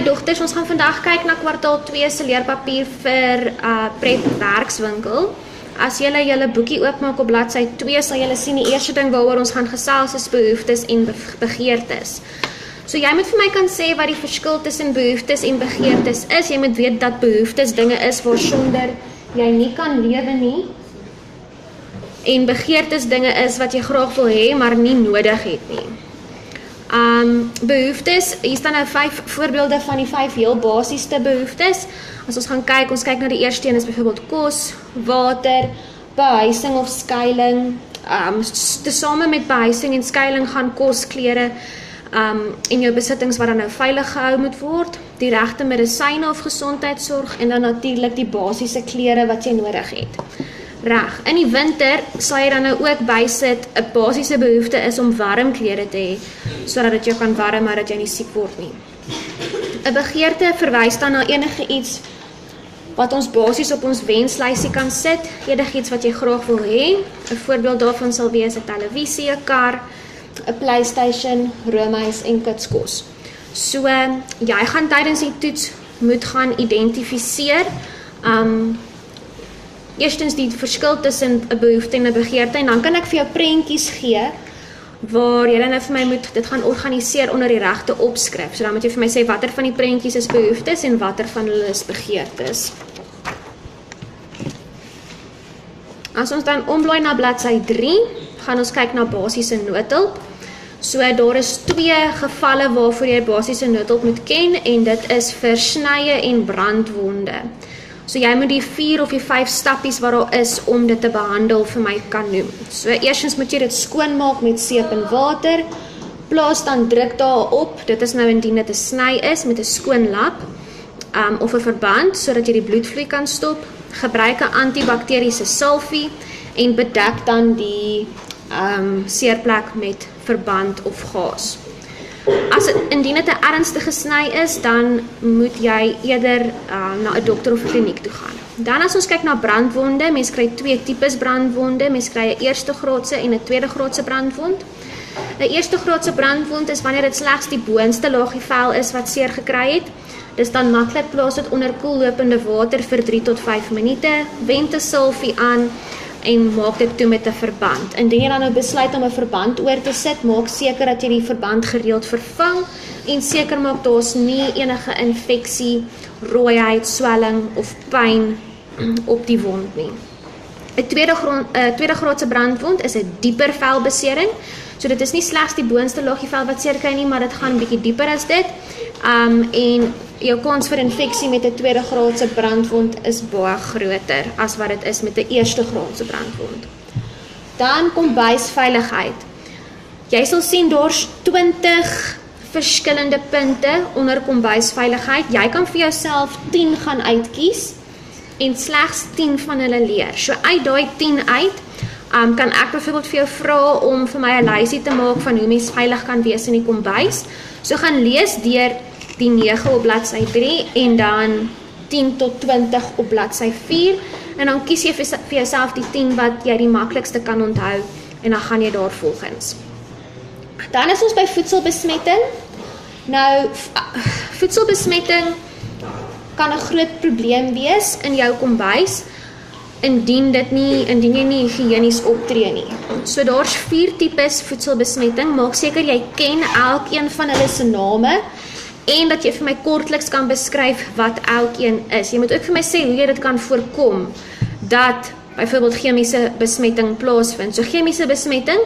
my dogters, ons gaan vandag kyk na kwartaal 2 se leerpapier vir prep werkswinkel. As julle julle boekie oopmaak op bladsy 2, sal julle sien die eerste ding waaroor ons gaan gesels is behoeftes en begeertes. So jy moet vir my kan sê wat die verskil tussen behoeftes en begeertes is. Jy moet weet dat behoeftes dinge is waarsonder jy nie kan lewe nie. En begeertes dinge is wat jy graag wil hê, maar nie nodig het nie. Behoeftes, hier staan nou 5 voorbeelde van die 5 heel basiese behoeftes. As ons gaan kyk, ons kyk na die eerste een is byvoorbeeld kos, water, behuising of skuiling. Tesame met behuising en skuiling gaan kos, klere en jou besittings wat dan nou veilig gehou moet word, die regte medisyne of gesondheidsorg en dan natuurlik die basiese klere wat jy nodig het. Reg, in die winter sal jy dan nou ook bysit, 'n basiese behoefte is om warm klere te hê, sodat dit jou kan warm maar dat jy nie siek word nie. 'n Begeerte verwys dan na enige iets wat ons basies op ons wenslysie kan sit, enige iets wat jy graag wil hê. 'n Voorbeeld daarvan sal wees 'n televisie, 'n kar, 'n PlayStation, roomys en kitskos. So, jy gaan tydens die toets moet gaan identifiseer, eerstens die verskil tussen 'n behoefte en 'n begeerte, en dan kan ek vir jou prentjies gee, waar jy dan vir my moet dit gaan organiseer onder die regte opskrif. So dan moet jy vir my sê watter van die prentjies is behoeftes en watter van hulle is begeertes. As ons dan omblaai na bladsy 3, gaan ons kyk na basiese noodhulp. So daar is 2 gevalle waarvoor jy basiese noodhulp moet ken, en dit is vir snye en brandwonde. So jy moet die 4 of die 5 stappies wat daar is om dit te behandel vir my kan noem. So eerstens moet jy dit skoonmaak met seep en water, plaas dan druk daarop, dit is nou indien dit 'n sny is, met 'n skoon lap, of 'n verband, sodat jy die bloedvloei kan stop, gebruik 'n antibakteriese salfie, en bedek dan die seerplek met verband of gaas. Indien dit 'n ernstige sny is, dan moet jy eerder na 'n dokter of 'n kliniek toe gaan. Dan as ons kyk na brandwonde, mens kry 2 tipes brandwonde, mens kry 'n eerste graadse en 'n tweede graadse brandwond. 'n Eerste graadse brandwond is wanneer dit slegs die boonste laagie vel is wat seer gekry het. Dis dan maklik, plaas dit onder koellopende water vir 3 tot 5 minute, wend 'n salfie aan en maak dit toe met 'n verband. Indien jy dan nou besluit om 'n verband oor te sit, maak seker dat jy die verband gereeld vervang en seker maak daar's nie enige infeksie, rooiheid, swelling of pyn op die wond nie. 'n tweede graadse brandwond is 'n dieper velbesering. So dit is nie slegs die boonste laagie vel wat seer kry nie, maar dit gaan 'n bietjie dieper as dit. En jou kans vir infeksie met 'n tweede graadse brandwond is baie groter as wat dit is met 'n eerste graadse brandwond. Dan kombuisveiligheid. Jy sal sien daar's 20 verskillende punte onder kombuisveiligheid. Jy kan vir jouself 10 gaan uitkies en slegs 10 van hulle leer. So uit daai 10 uit, kan ek byvoorbeeld vir jou vra om vir my 'n lysie te maak van hoe mens veilig kan wees in die kombuis. So gaan lees deur die 9 op bladsy 3 en dan 10 tot 20 op bladsy 4, en dan kies jy vir jouself die 10 wat jy die maklikste kan onthou, en dan gaan jy daar volgens. Dan is ons by voedselbesmetting. Nou, voedselbesmetting kan 'n groot probleem wees in jou kombuis, indien jy nie higiënies optree nie. So daar's 4 tipes voedselbesmetting, maak seker jy ken elkeen van hulle se name, en dat jy vir my kortliks kan beskryf wat elkeen is. Jy moet ook vir my sê hoe jy dit kan voorkom, dat byvoorbeeld chemiese besmetting plaasvind. So chemiese besmetting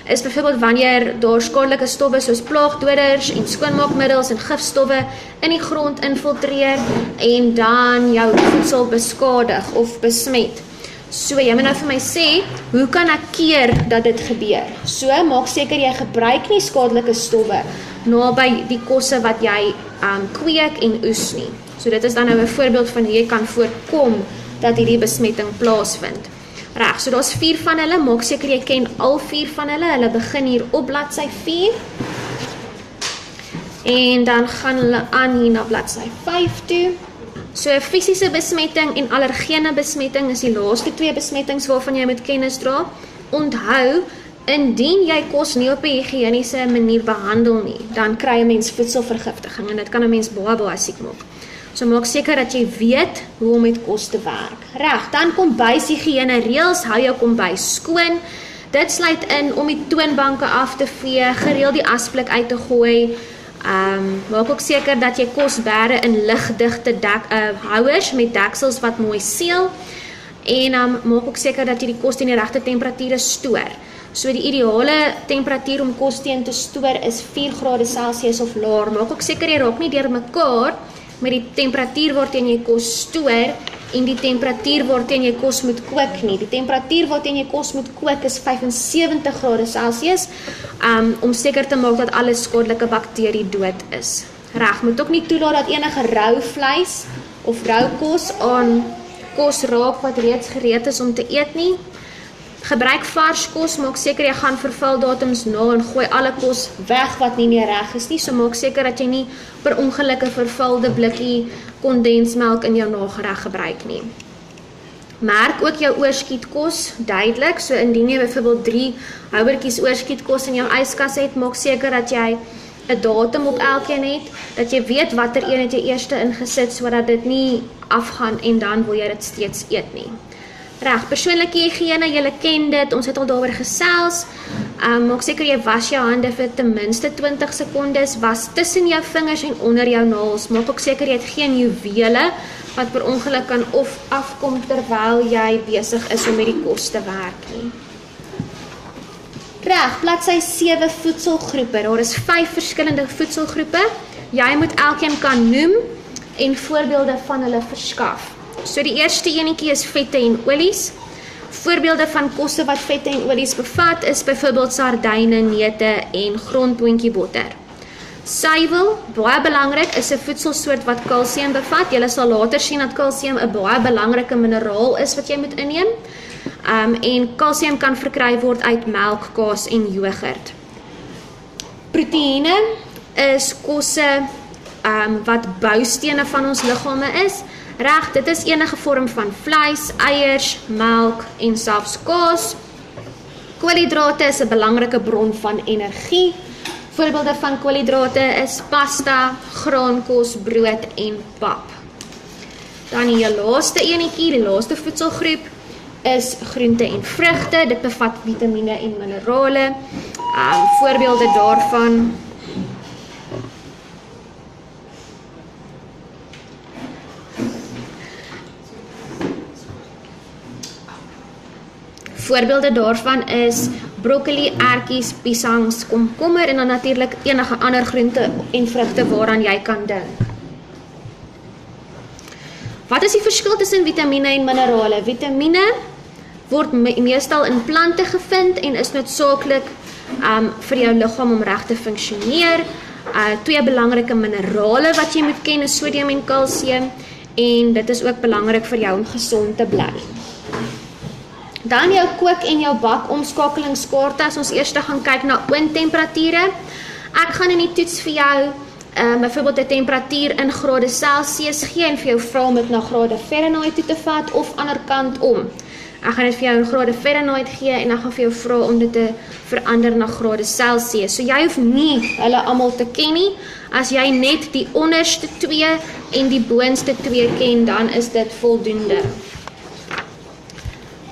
is byvoorbeeld wanneer daar skadelike stowwe soos plaagdoders en skoonmaakmiddels en gifstowwe in die grond infiltreer en dan jou voedsel beskadig of besmet. So jy moet nou vir my sê, hoe kan ek keer dat dit gebeur? So maak seker jy gebruik nie skadelike stowwe naby die kosse wat jy kweek en oes nie. So dit is dan nou 'n voorbeeld van hoe jy kan voorkom dat hierdie besmetting plaasvind. Reg, so daar's 4 van hulle, maak seker jy ken al 4 van hulle. Hulle begin hier op bladsy 4. En dan gaan hulle aan hier na bladsy 5 toe. So fisiese besmetting en allergene besmetting is die laaste 2 besmettings waarvan jy moet kennis dra. Onthou, Indien jy kos nie op 'n higiëniese manier behandel nie, dan kry 'n mens voedselvergiftiging en dit kan 'n mens baie siek maak. So maak seker dat jy weet hoe om met kos te werk. Reg, dan kombuishigiëne reëls, hou jou kombuis skoon. Dit sluit in om die toonbanke af te vee, gereeld die asblik uit te gooi. Maak ook seker dat jy kos bære in ligdigte houers met deksels wat mooi seël. En maak ook seker dat jy die kos teen die regte temperature stoor. So die ideale temperatuur om kos teen te stoor is 4 grade Celsius of laer. Maak ook seker jy raak nie deur mekaar met die temperatuur waarteen jy kos stoor en die temperatuur waarteen jy kos moet kook nie. Die temperatuur waarteen jy kos moet kook is 75 grade Celsius om seker te maak dat alle skadelike bakterie dood is. Reg, moet ook nie toelaat dat enige rou vleis of rou kos aan kos raak wat reeds gereed is om te eet nie. Gebruik vars kos, maak seker jy gaan vervaldatums na en gooi alle kos weg wat nie meer reg is nie. So maak seker dat jy nie per ongeluk 'n vervalde blikkie kondensmelk in jou nagereg gebruik nie. Merk ook jou oorskietkos duidelik. So indien jy byvoorbeeld 3 houertjies oorskietkos in jou yskas het, maak seker dat jy 'n datum op elkeen het, dat jy weet watter een het jy eers ingesit sodat dit nie afgaan en dan wil jy dit steeds eet nie. Reg, persoonlike higiëne, julle ken dit, ons het al daaroor gesels. Maak seker jy was jou hande vir ten minste 20 sekondes, was tussen jou vingers en onder jou naels. Maak ook seker jy het geen juwele wat per ongeluk kan of afkom terwyl jy besig is om met die kos te werk nie. Reg, bladsy 7 voedselgroepe. Daar is 5 verskillende voedselgroepe. Jy moet elkeen kan noem en voorbeelde van hulle verskaf. So die eerste enetjie is vette en olies. Voorbeelde van kosse wat vette en olies bevat is byvoorbeeld sardyne, neute en grondboontjie botter. Suiwel, baie belangrik, is 'n voedselsoort wat kalsium bevat. Jy sal later sien dat kalsium 'n baie belangrike mineraal is wat jy moet inneem. En kalsium kan verkry word uit melk, kaas en jogurt. Proteïene is kosse wat boustene van ons liggame is. Reg, dit is enige vorm van vleis, eiers, melk en selfs kaas. Koolhidrate is 'n belangrike bron van energie. Voorbeelde van koolhidrate is pasta, graankos, brood en pap. Dan die laaste enetjie, die laaste voedselgroep is groente en vrugte. Dit bevat vitamiene en minerale. Voorbeelde daarvan is broccoli, ertjies, piesangs, komkommer en dan natuurlik enige ander groente en vrugte waaraan jy kan dink. Wat is die verskil tussen vitamiene en minerale? Vitamiene word meestal in plante gevind en is noodsaaklik vir jou liggaam om reg te funksioneer. 2 belangrike minerale wat jy moet ken is sodium en kalsium en dit is ook belangrik vir jou om gesond te bly. Dan jou kook en jou bak omskakelingskaarte. As ons eers gaan kyk na oondtemperature. Ek gaan in die toets vir jou byvoorbeeld 'n temperatuur in grade Celsius gee en vir jou vra om dit na grade Fahrenheit toe te vat of ander kant om. Ek gaan dit vir jou in grade Fahrenheit gee en ek gaan vir jou vra om dit te verander na grade Celsius. So jy hoef nie hulle almal te ken nie. As jy net die onderste 2 en die boonste 2 ken, dan is dit voldoende.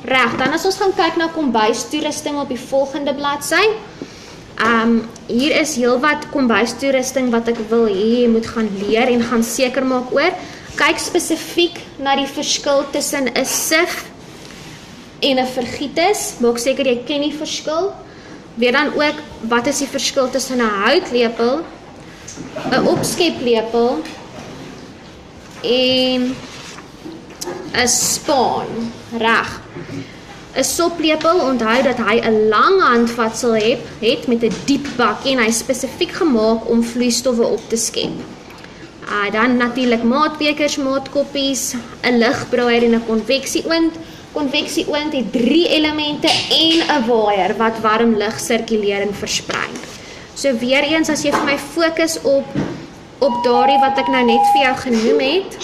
Reg, dan as ons gaan kyk na kombuistoerusting op die volgende bladsy. Hier is heelwat kombuistoerusting wat ek wil hê jy moet gaan leer en gaan seker maak oor. Kyk spesifiek na die verskil tussen 'n sif en 'n vergietis. Maak seker jy ken die verskil. Weet dan ook wat is die verskil tussen 'n houtlepel, 'n opskeplepel en 'n spaan. Reg. 'n Soplepel, onthou dat hy 'n lang handvatsel het met 'n diep bakkie en hy is spesifiek gemaak om vloeistowwe op te skep. Dan natuurlik maatbekers, maatkoppies, 'n ligbraaier en 'n konveksieoond. Konveksieoond het 3 elemente en 'n waaier wat warm lugsirkulering versprei. So weer eens, as jy vir my fokus op daardie wat ek nou net vir jou genoem het.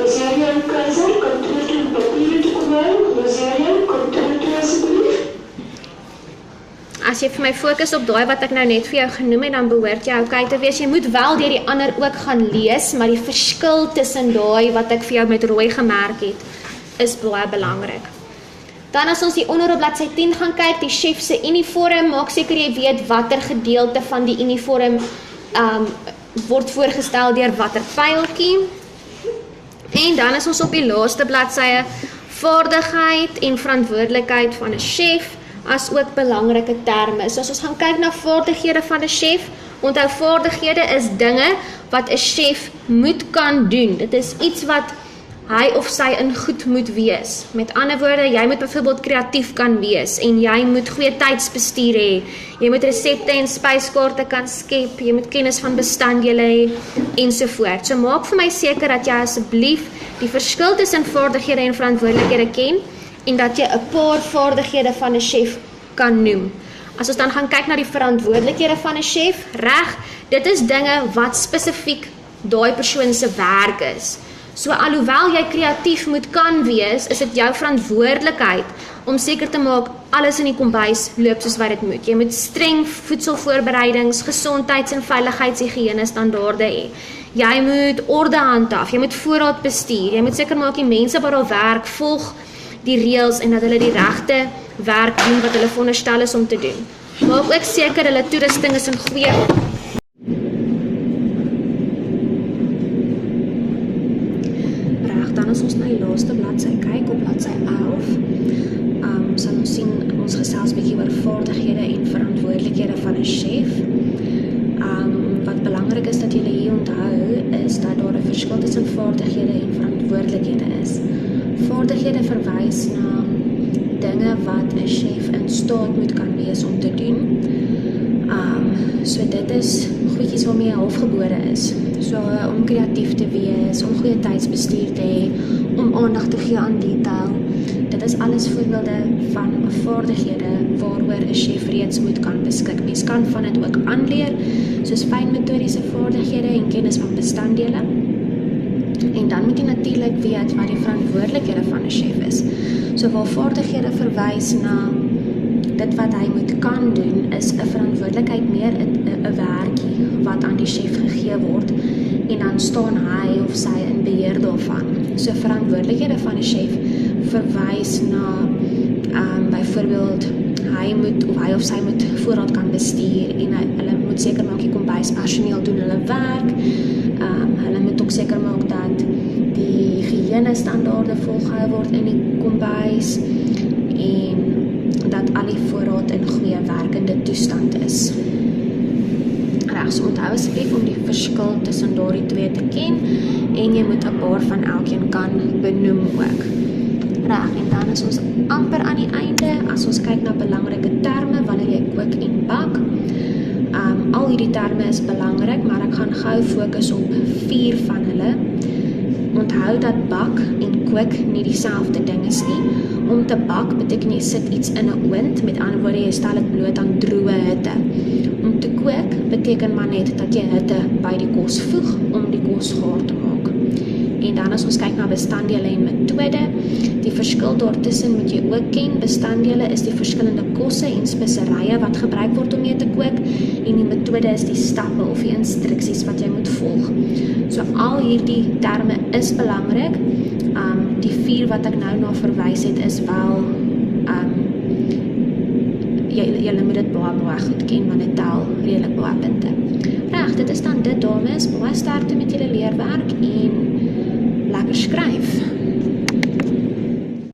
Rosaria Keizer, kantoor toe papiere toe kom hou. Rosaria, kantoor toe asseblief. As jy vir my fokus op daai wat ek nou net vir jou genoem het, dan behoort jy okay te wees. Jy moet wel deur die ander ook gaan lees, maar die verskil tussen daai wat ek vir jou met rooi gemerk het, is baie belangrik. Dan as ons hier onder op bladsy 10 gaan kyk, die chef se uniform, maak seker jy weet watter gedeelte van die uniform word voorgestel deur watter pyltjie. En dan is ons op die laaste bladsye, vaardigheid en verantwoordelikheid van 'n chef, as ook belangrike terme. So as ons gaan kyk na vaardighede van 'n chef, onthou vaardighede is dinge wat 'n chef moet kan doen. Dit is iets wat hy of sy in goed moet wees. Met ander woorde, jy moet byvoorbeeld kreatief kan wees en jy moet goeie tydsbestuur hê. Jy moet resepte en spyskaarte kan skep, jy moet kennis van bestanddele hê ensovoorts. So maak vir my seker dat jy asseblief die verskil tussen vaardighede en verantwoordelikhede ken en dat jy 'n paar vaardighede van 'n chef kan noem. As ons dan gaan kyk na die verantwoordelikhede van 'n chef, reg, dit is dinge wat spesifiek daai persoon se werk is. So alhoewel jy kreatief moet kan wees, is dit jou verantwoordelikheid om seker te maak alles in die kombuis loop soos wat dit moet. Jy moet streng voedselvoorbereidings, gesondheids- en veiligheidshigiëne standaarde hê. Jy moet orde handhaaf, jy moet voorraad bestuur, jy moet seker maak die mense wat daar werk volg die reëls en dat hulle die regte werk doen wat hulle veronderstel is om te doen. Maak ook seker hulle toerusting is in goeie dan as ons na die laaste bladsy kyk, op bladsy 11, sal ons sien, ons gesels bietjie oor vaardighede en verantwoordelikhede van 'n chef. Wat belangrik is dat julle hier onthou, is dat daar 'n verskil tussen vaardighede en verantwoordelikhede is. Vaardighede verwys na dinge wat 'n chef in staat moet kan wees om te doen. So dit is goedjies waarmee jy halfgebore is. So om kreatief te wees, om goeie tydsbestuur te hê, om aandag te gee aan detail. Dit is alles voorbeelde van vaardighede waaroor 'n chef reeds moet kan beskik. Mens kan van dit ook aanleer, soos fynmetodiese vaardighede en kennis van bestanddele. En dan moet jy natuurlik weet wat die verantwoordelikhede van 'n chef is. So waar vaardighede verwys na dit wat hy moet kan doen, is 'n verantwoordelikheid meer 'n werkie wat aan die chef gegee word en dan staan hy of sy in beheer daarvan. So verantwoordelikhede van 'n chef verwys na byvoorbeeld hy of sy moet voorraad kan bestuur en hulle moet seker maak die kombuispersoneel doen hulle werk. Hulle moet ook seker maak dat die higiëne standaarde volgehou word in die kombuis en dat al die voorraad in goeie werkende toestand is. So onthou asseblief om die verskil tussen daardie twee te ken en jy moet 'n paar van elkeen kan benoem ook. Reg, en dan is ons amper aan die einde as ons kyk na belangrike terme wanneer jy kook en bak. Al hierdie terme is belangrik, maar ek gaan gou fokus op 4 van hulle. Onthou dat bak en kook nie dieselfde ding is nie. Om te bak beteken jy sit iets in 'n oond, met ander woorde jy stel dit bloot aan droë hitte. Om te kook beteken maar net dat jy hitte by die kos voeg om die kos gaar te maak. En dan as ons kyk na bestanddele en metode, die verskil daartussen moet jy ook ken. Bestanddele is die verskillende kosse en speserye wat gebruik word om mee te kook en die metode is die stappe of die instruksies wat jy moet volg. So al hierdie terme is belangrik. Die 4 wat ek nou na verwys het is wel julle moet dit baie goed ken, want dit tel redelik baie punte. Reg, dit is dan dit dames, baie sterkte met julle leerwerk en